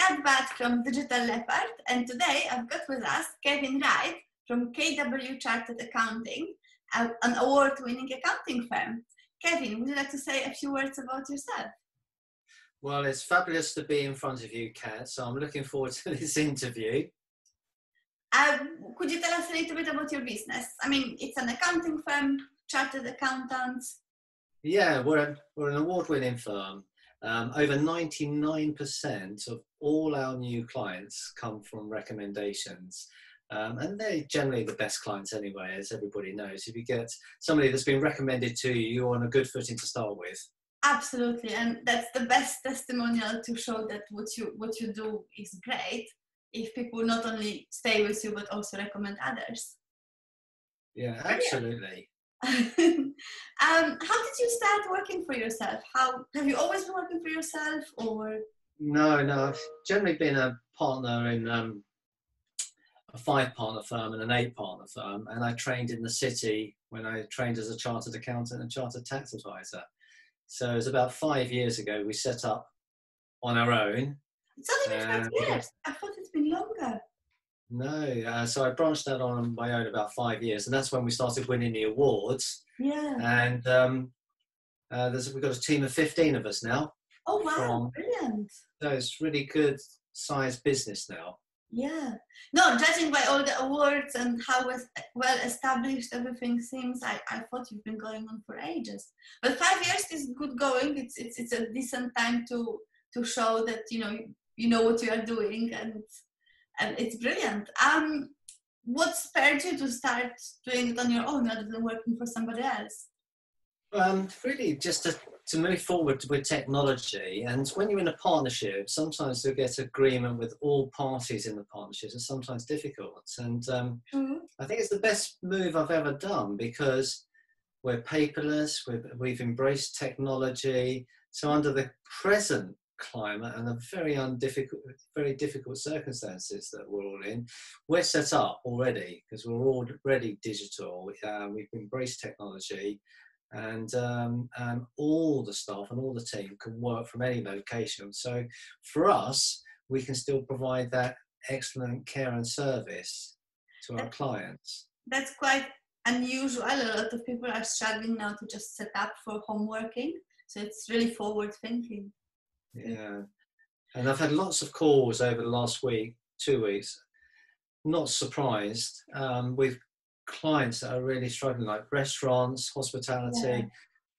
Kat Bat from Digital Leopard, and today I've got with us Kevin Wright from KW Chartered Accounting, an award-winning accounting firm. Kevin, would you like to say a few words about yourself? Well, it's fabulous to be in front of you, Kat, so I'm looking forward to this interview. Could you tell us a little bit about your business? I mean, it's an accounting firm, chartered accountants. Yeah, we're an award-winning firm. Over 99% of all our new clients come from recommendations. And they're generally the best clients anyway, as everybody knows. If you get somebody that's been recommended to you, you're on a good footing to start with. Absolutely, and that's the best testimonial to show that what you do is great. If people not only stay with you, but also recommend others. Yeah, absolutely. How did you start working for yourself? How have you always been working for yourself, or? No, I've generally been a partner in a 5-partner firm and an 8-partner firm, and I trained in the city when I trained as a chartered accountant and chartered tax advisor. So it was about 5 years ago we set up on our own. It's only been 5 years. I thought it's been longer. No, so I branched out on my own about 5 years, and that's when we started winning the awards. Yeah. And we've got a team of 15 of us now. Oh wow, brilliant. So it's really good sized business now. Yeah. No, judging by all the awards and how well established everything seems, I thought you've been going on for ages. But 5 years is good going. It's a decent time to show that you know what you are doing, and it's brilliant. What spurred you to start doing it on your own rather than working for somebody else? Really just to move forward with technology. And when you're in a partnership, sometimes to get agreement with all parties in the partnership is sometimes difficult. And I think it's the best move I've ever done, because we're paperless, we've embraced technology. So under the present climate and the very difficult circumstances that we're all in, we're set up already because we're already digital. We've embraced technology. And all the staff and all the team can work from any location. So for us, we can still provide that excellent care and service to our clients. That's quite unusual. A lot of people are struggling now to just set up for home working. So it's really forward thinking. Yeah. And I've had lots of calls over the last 2 weeks, not surprised, with clients that are really struggling, like restaurants, hospitality,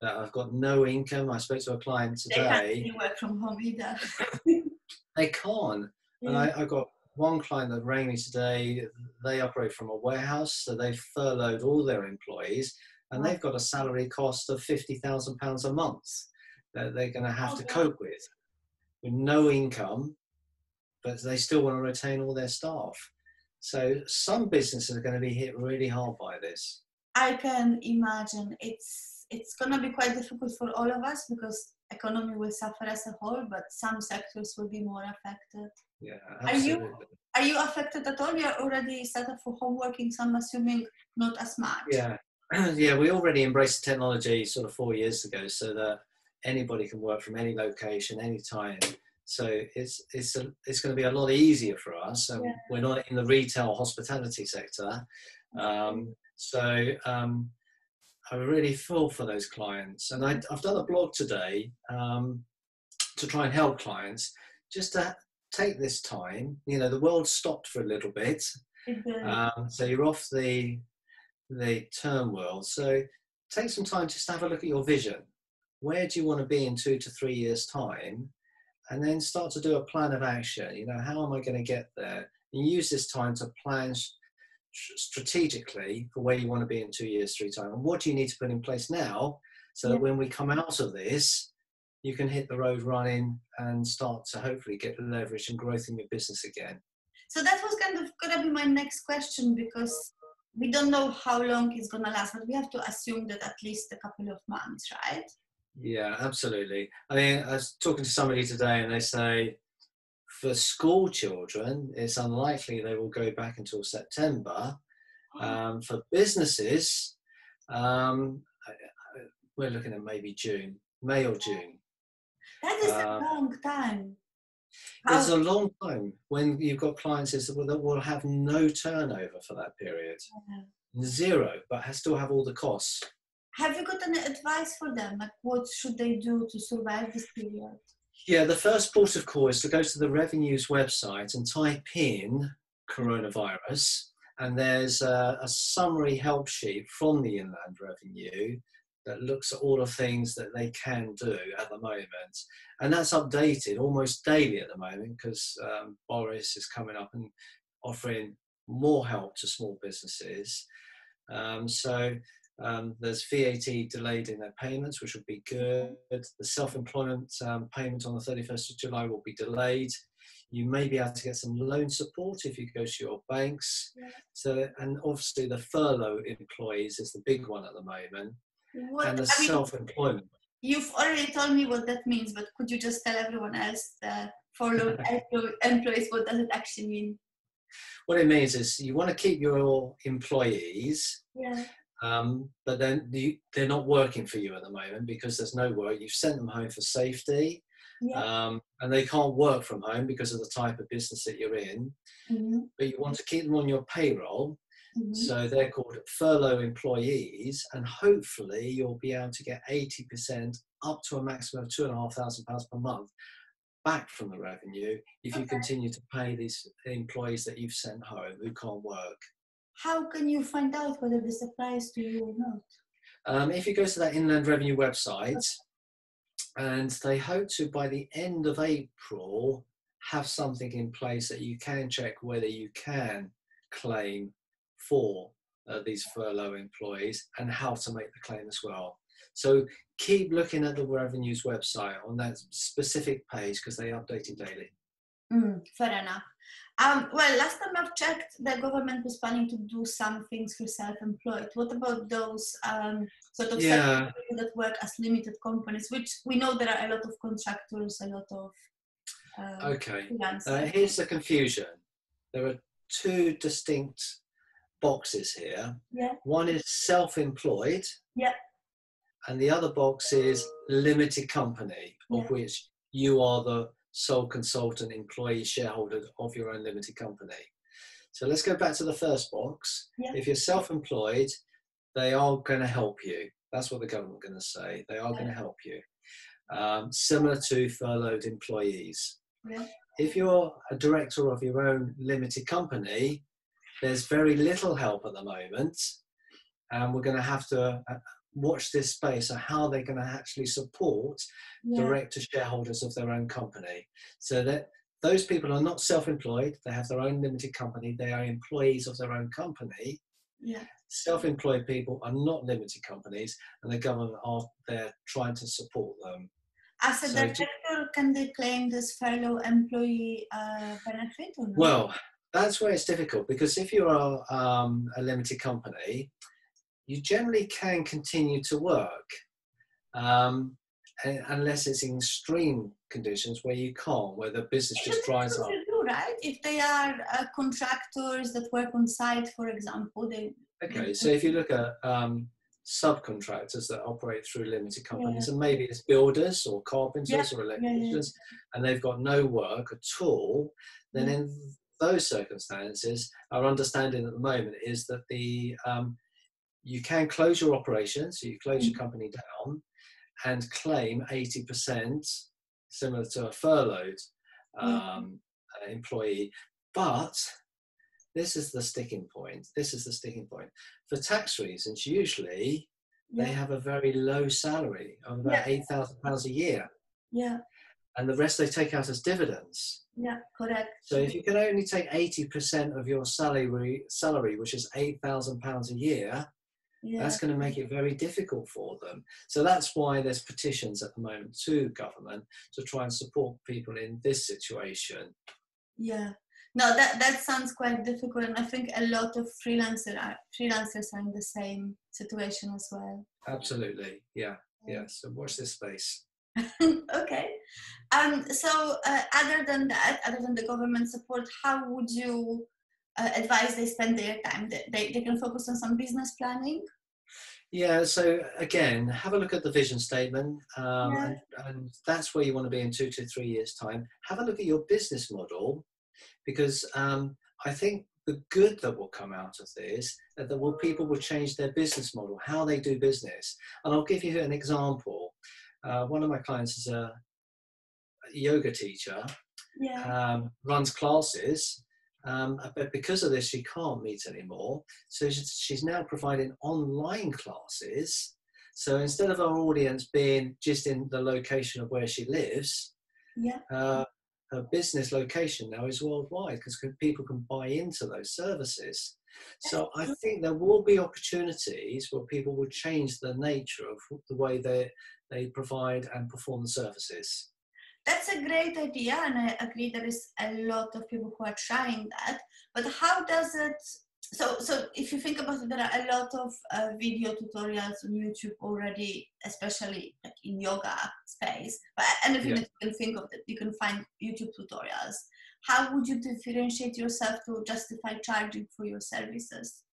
that have got no income. I spoke to a client today. They can't really work from home either. They can't. And I got one client that rang me today. They operate from a warehouse, so they've furloughed all their employees, and they've got a salary cost of £50,000 a month that they're going to have to cope with no income, but they still want to retain all their staff. So some businesses are going to be hit really hard by this. I can imagine it's going to be quite difficult for all of us, because economy will suffer as a whole, but some sectors will be more affected. Yeah, absolutely. Are you affected at all? You're already set up for home working, so I'm assuming not as much. Yeah, yeah. We already embraced technology sort of 4 years ago, so that anybody can work from any location, any time. So it's going to be a lot easier for us. We're not in the retail hospitality sector. I really feel for those clients. And I've done a blog today to try and help clients just to take this time. The world stopped for a little bit. So you're off the turmoil. So take some time just to have a look at your vision. Where do you want to be in 2 to 3 years' time? And then start to do a plan of action. How am I going to get there? And use this time to plan strategically for where you want to be in 2 years, 3 time. And what do you need to put in place now so that when we come out of this, you can hit the road running and start to hopefully get the leverage and growth in your business again. So that was kind of going to be my next question, because we don't know how long it's going to last, but we have to assume that at least a couple of months, right? Yeah, absolutely. I mean, I was talking to somebody today and they say for school children, it's unlikely they will go back until September. For businesses, we're looking at maybe May or June. That is a long time. It's How? a long time when you've got clients that will have no turnover for that period, zero, but still have all the costs. Have you got any advice for them? Like, what should they do to survive this period? Yeah, the first port of call is to go to the Revenue's website and type in coronavirus, and there's a summary help sheet from the Inland Revenue that looks at all the things that they can do at the moment. And that's updated almost daily at the moment because Boris is coming up and offering more help to small businesses. There's VAT delayed in their payments, which would be good. The self-employment payment on the 31st of July will be delayed. You may be able to get some loan support if you go to your banks. And obviously the furlough employees is the big one at the moment. And the self-employment. You've already told me what that means, but could you just tell everyone else, the furloughed employees, what does it actually mean? What it means is you want to keep your employees, but then they're not working for you at the moment because there's no work. You've sent them home for safety, and they can't work from home because of the type of business that you're in. But you want to keep them on your payroll. So they're called furlough employees, and hopefully you'll be able to get 80% up to a maximum of £2,500 per month back from the Revenue if you continue to pay these employees that you've sent home who can't work. How can you find out whether this applies to you or not? If you go to that Inland Revenue website, and they hope to, by the end of April, have something in place that you can check whether you can claim for these furlough employees and how to make the claim as well. So keep looking at the Revenue's website on that specific page because they update it daily. Fair enough. Well, last time I've checked, the government was planning to do some things for self-employed. What about those sort of self-employed people that work as limited companies, which we know there are a lot of contractors, a lot of freelancers. Here's the confusion. There are two distinct boxes here. One is self-employed, and the other box is limited company, of which you are the sole consultant, employee, shareholder of your own limited company. So let's go back to the first box. If you're self-employed, they are going to help you. That's what the government are going to say. They are going to help you. Similar to furloughed employees. If you're a director of your own limited company, there's very little help at the moment, and we're going to have to watch this space of how they're going to actually support director shareholders of their own company. So that those people are not self-employed, they have their own limited company, they are employees of their own company. Self-employed people are not limited companies, and the government are there trying to support them. As a director, can they claim this furlough employee benefit or not? Well, that's where it's difficult, because if you are a limited company, you generally can continue to work unless it's in extreme conditions where you can't, where the business just dries up. Right? If they are contractors that work on site, for example, so if you look at subcontractors that operate through limited companies, and maybe it's builders or carpenters or electricians, and they've got no work at all, then in those circumstances, our understanding at the moment is that you can close your operations, so you close your company down and claim 80%, similar to a furloughed employee. But this is the sticking point. For tax reasons, usually they have a very low salary of about £8,000 a year. And the rest they take out as dividends. Correct. So if you can only take 80% of your salary, which is £8,000 a year, that's going to make it very difficult for them. So that's why there's petitions at the moment to government to try and support people in this situation. No, that sounds quite difficult, and I think a lot of freelancers are in the same situation as well. Absolutely, so watch this space. Okay. So other than the government support, how would you advise they spend their time? They can focus on some business planning? Yeah, so again, have a look at the vision statement, Yeah. and that's where you want to be in 2 to 3 years' time. Have a look at your business model, because I think the good that will come out of this, people will change their business model, how they do business. And I'll give you an example. One of my clients is a yoga teacher, Yeah. runs classes, but because of this, she can't meet anymore. So she's now providing online classes. So instead of our audience being just in the location of where she lives, Yeah. her business location now is worldwide, because people can buy into those services. So I think there will be opportunities where people will change the nature of the way they provide and perform the services. That's a great idea, and I agree there is a lot of people who are trying that. But how does it? So if you think about it, there are a lot of video tutorials on YouTube already, especially like in yoga space. But anything Yeah. that you can think of, that you can find YouTube tutorials. How would you differentiate yourself to justify charging for your services?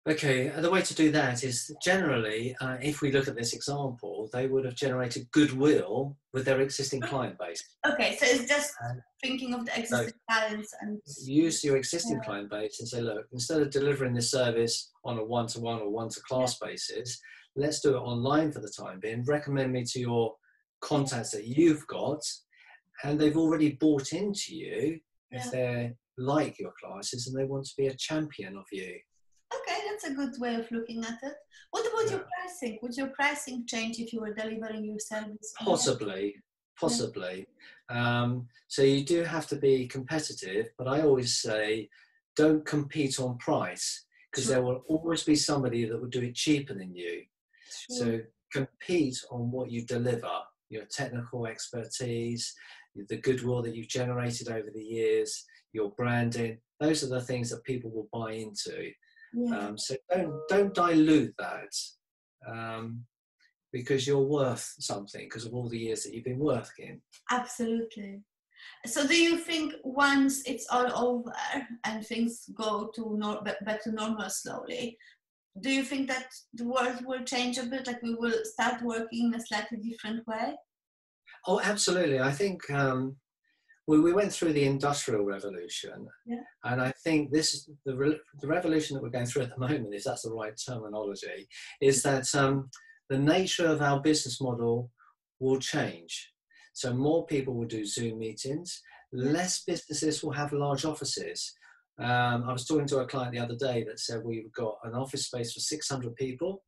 Okay, the way to do that is generally, if we look at this example, they would have generated goodwill with their existing client base. Okay, so it's just And thinking of the so existing clients and use your existing client base and say, look, instead of delivering this service on a one-to-one or one-to-class basis, let's do it online for the time being. Recommend me to your contacts that you've got, and they've already bought into you if they like your classes and they want to be a champion of you. Okay, that's a good way of looking at it. What about your pricing? Would your pricing change if you were delivering your service? Possibly. So you do have to be competitive, but I always say don't compete on price, because there will always be somebody that will do it cheaper than you. So compete on what you deliver, your technical expertise, the goodwill that you've generated over the years, your branding. Those are the things that people will buy into. So don't dilute that, because you're worth something because of all the years that you've been working. Absolutely. So do you think once it's all over and things go to back to normal slowly, do you think that the world will change a bit, like we will start working in a slightly different way? Oh, absolutely. I think we went through the Industrial Revolution, and I think this the revolution that we're going through at the moment, if that's the right terminology, is that the nature of our business model will change. So more people will do Zoom meetings, less businesses will have large offices. I was talking to a client the other day that said we've got an office space for 600 people.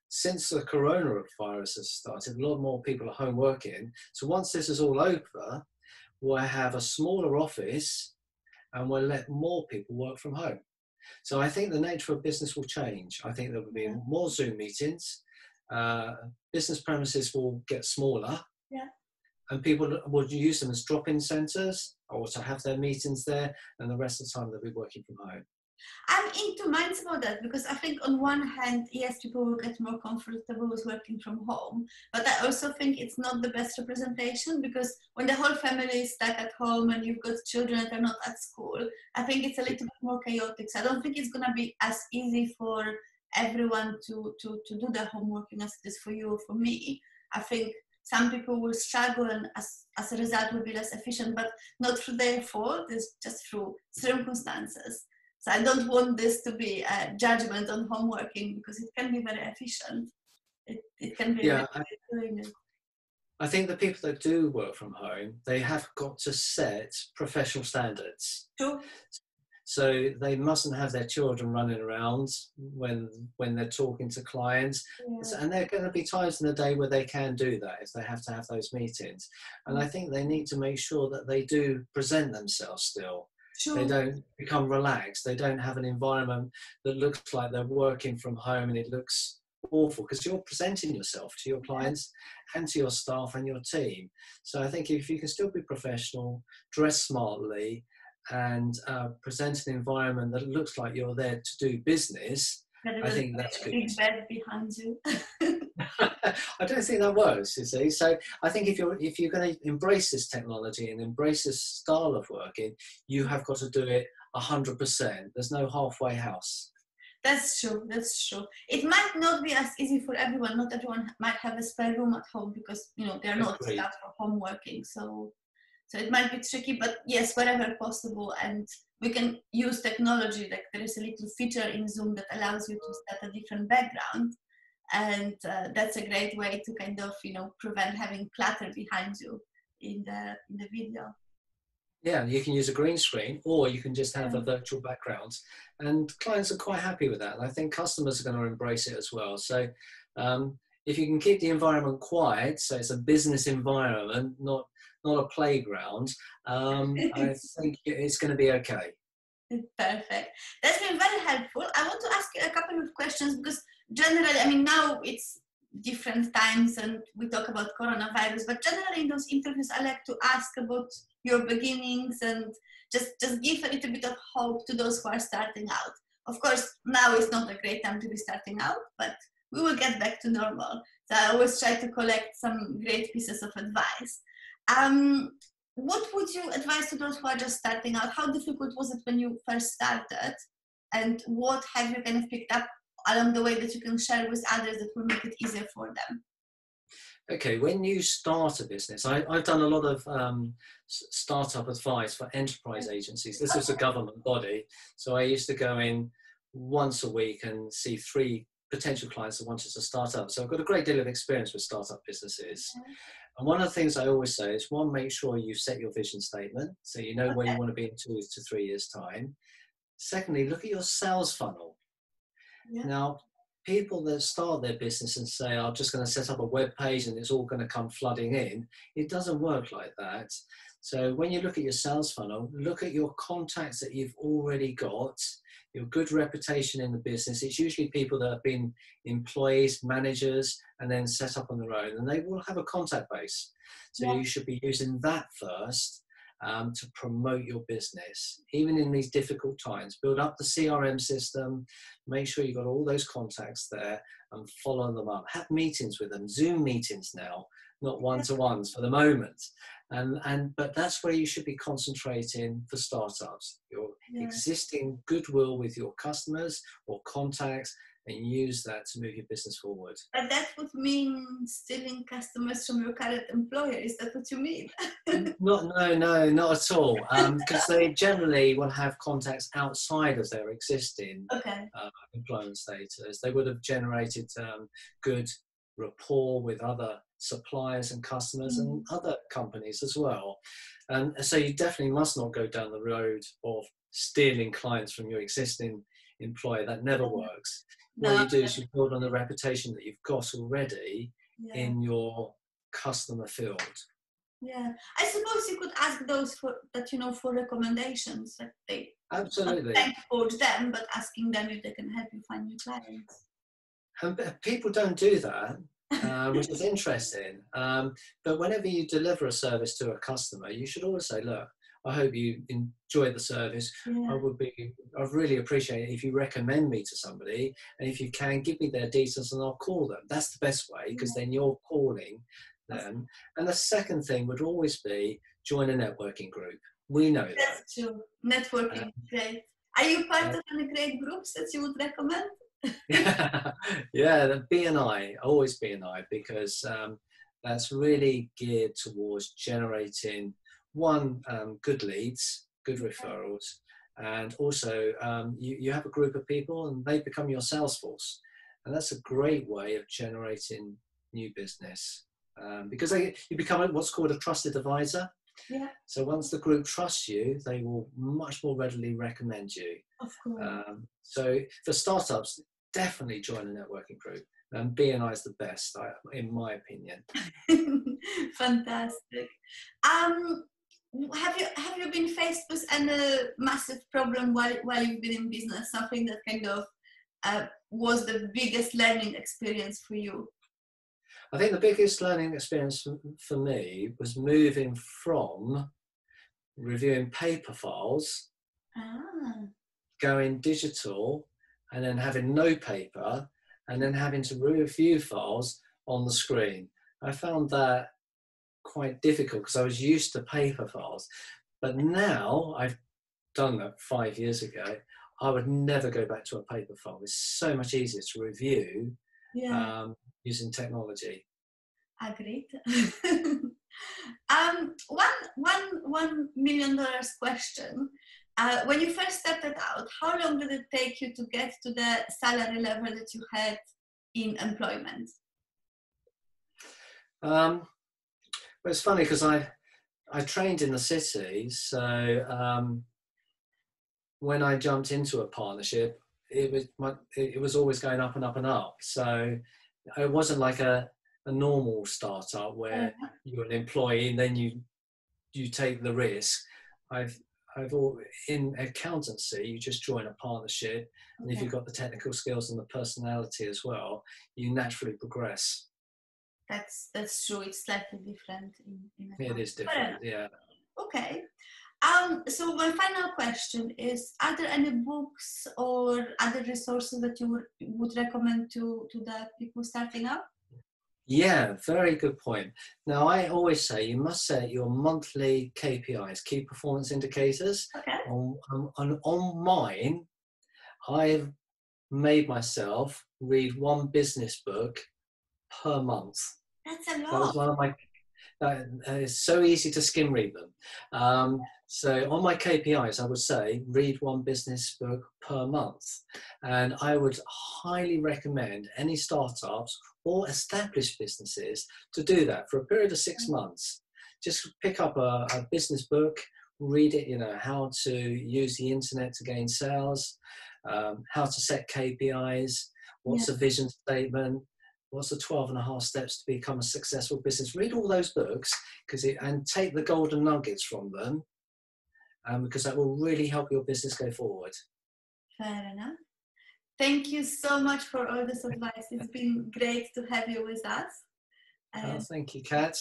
Since the coronavirus has started, a lot more people are home working. So once this is all over, we'll have a smaller office and we'll let more people work from home. So I think the nature of business will change. I think there will be more Zoom meetings. Business premises will get smaller, and people will use them as drop-in centres or to have their meetings there, and the rest of the time they'll be working from home. I'm into minds about that, because I think on one hand, yes, people will get more comfortable with working from home, but I also think it's not the best representation, because when the whole family is stuck at home and you've got children that are not at school, I think it's a little bit more chaotic. So I don't think it's going to be as easy for everyone to do their homeworking as it is for you or for me. I think some people will struggle, and as a result will be less efficient, but not through their fault, it's just through circumstances. So I don't want this to be a judgment on homeworking, because it can be very efficient. It can be really doing it. I think the people that do work from home, they have got to set professional standards. True. So they mustn't have their children running around when they're talking to clients. And there are going to be times in the day where they can do that if they have to have those meetings. And I think they need to make sure that they do present themselves still. They don't become relaxed. They don't have an environment that looks like they're working from home and it looks awful, because you're presenting yourself to your clients and to your staff and your team. So I think if you can still be professional, dress smartly, and present an environment that looks like you're there to do business, I think that's good. Big bed behind you. I don't think that works, you see. So I think if you're going to embrace this technology and embrace this style of working, you have got to do it 100%. There's no halfway house. That's true. That's true. It might not be as easy for everyone. Not everyone might have a spare room at home because they're not set up for home working. So it might be tricky. But yes, wherever possible, and we can use technology. Like there is a little feature in Zoom that allows you to set a different background, and that's a great way to kind of prevent having clutter behind you in the video. Yeah, you can use a green screen, or you can just have a virtual background, and clients are quite happy with that. And I think customers are going to embrace it as well. So if you can keep the environment quiet, so it's a business environment, not a playground, I think it's going to be okay. Perfect. That's been very helpful. I want to ask you a couple of questions because generally, I mean, now it's different times and we talk about coronavirus, but generally in those interviews, I like to ask about your beginnings and just give a little bit of hope to those who are starting out. Of course, now is not a great time to be starting out, but we will get back to normal. So I always try to collect some great pieces of advice. What would you advise to those who are just starting out? How difficult was it when you first started? And what have you kind of picked up along the way that you can share with others that will make it easier for them? Okay, when you start a business, I've done a lot of startup advice for enterprise agencies. This was a government body. So I used to go in once a week and see 3 potential clients that wanted to start up. So I've got a great deal of experience with startup businesses. And one of the things I always say is, one, make sure you set your vision statement so you know where you want to be in 2 to 3 years' time. Secondly, look at your sales funnel. Yeah. Now, people that start their business and say, I'm just going to set up a web page and it's all going to come flooding in, it doesn't work like that. So when you look at your sales funnel, look at your contacts that you've already got, your good reputation in the business. It's usually people that have been employees, managers, and then set up on their own, and they will have a contact base. So you should be using that first to promote your business, even in these difficult times. Build up the CRM system, make sure you've got all those contacts there and follow them up. Have meetings with them, Zoom meetings now, not one-to-ones for the moment. But that's where you should be concentrating for startups, your existing goodwill with your customers or contacts, and use that to move your business forward. But that would mean stealing customers from your current employer. Is that what you mean? No, not at all. Because they generally will have contacts outside of their existing employment status. They would have generated good rapport with other suppliers and customers and other companies as well. So you definitely must not go down the road of stealing clients from your existing employer. That never works. What you do is you build on the reputation that you've got already in your customer field. Yeah, I suppose you could ask those for recommendations. That they absolutely not forge them, but asking them if they can help you find new clients. And people don't do that, which is interesting. But whenever you deliver a service to a customer, you should always say, look, I hope you enjoy the service. I'd really appreciate it if you recommend me to somebody, and if you can, give me their details and I'll call them. That's the best way, because then you're calling them. And the second thing would always be join a networking group. We know that. That's true. Networking, great. Are you part of any great groups that you would recommend? Yeah, the BNI, always BNI, because that's really geared towards generating good leads, good referrals, and also you have a group of people and they become your sales force, and that's a great way of generating new business because you become what's called a trusted advisor. Yeah. So once the group trusts you, they will much more readily recommend you. Of course. So for startups, definitely join a networking group. And BNI is the best, in my opinion. Fantastic. Have you been faced with any massive problem while you've been in business? Something that kind of was the biggest learning experience for you? I think the biggest learning experience for me was moving from reviewing paper files, going digital, and then having no paper, and then having to review files on the screen. I found that quite difficult because I was used to paper files. But now, I've done that 5 years ago, I would never go back to a paper file. It's so much easier to review using technology. Agreed. One million dollars question. When you first started out, how long did it take you to get to the salary level that you had in employment? Well, it's funny because I trained in the city, so when I jumped into a partnership, it was always going up and up and up. So it wasn't like a normal startup where you're an employee and then you take the risk. In accountancy, you just join a partnership, and if you've got the technical skills and the personality as well, you naturally progress. That's true. It's slightly different It is different, yeah. Okay. So my final question is: are there any books or other resources that you would recommend to the people starting out? Yeah, very good point. Now, I always say you must set your monthly KPIs, key performance indicators. Okay. On mine, I've made myself read one business book per month. That's a lot. That was one of my. It's so easy to skim read them. So on my KPIs, I would say read one business book per month. And I would highly recommend any startups or established businesses to do that for a period of 6 months. Just pick up a business book, read it, how to use the internet to gain sales, how to set KPIs, what's a vision statement, what's the 12.5 steps to become a successful business. Read all those books and take the golden nuggets from them, because that will really help your business go forward. Fair enough. Thank you so much for all this advice. It's been great to have you with us. Thank you, Kat.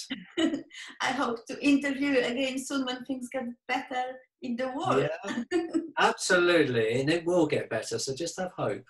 I hope to interview you again soon when things get better in the world. Yeah, absolutely. And it will get better. So just have hope.